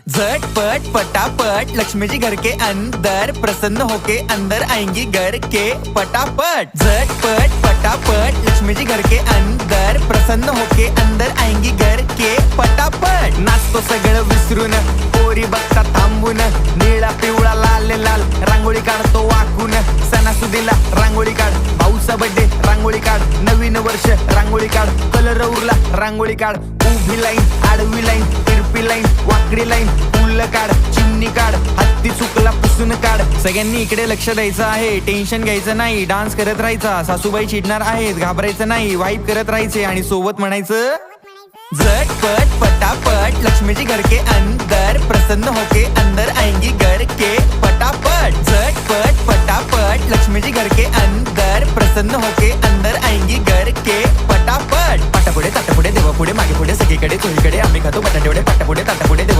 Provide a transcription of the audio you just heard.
झटपट पटापट लक्ष्मी जी घर के अंदर प्रसन्न होके अंदर आएंगी घर के पटापट। झटपट पटापट लक्ष्मी जी घर के अंदर प्रसन्न होके अंदर आएंगी घर के पटापट। नाचतो सगळं विसरून पोरी बघता थांबून, निळा पिवळा लाल लाल रांगोळी काढतो वाकून। सणासुदीला रांगोळी काढ, भाऊचा बर्थडे रांगोळी काढ, नवीन वर्ष रांगोळी काढ, कलर उरला रांगोळी काढ। उभी लाईन, आडवी लाईन, तिरपी लाईन, वाकडी लाईन, फुल काढ, चिमणी काढ, हत्ती चुकला पुसून काढ। सगळ्यांनी इकडे लक्ष द्यायचं आहे, टेन्शन घ्यायचं नाही, डान्स करत राहायचा। सासूबाई चिडणार आहेत, घाबरायचं नाही, वाईप करत राहायचे आणि सोबत म्हणायचं झटपट पटापट लक्ष्मी जी घर के अंदर प्रसन्न होके अंदर आएंगी घर के पटापट। झटपट पटापट लक्ष्मी जी घर के अंदर प्रसन्न होके अंदर आएंगी घर के पटापट। पाटापुढे ताटापुढे देवापुढे मागे पुढे सगळीकडे चोहीकडे आम्ही खातो बटाटेवडे, पाटापुढे ताटापुढे देवा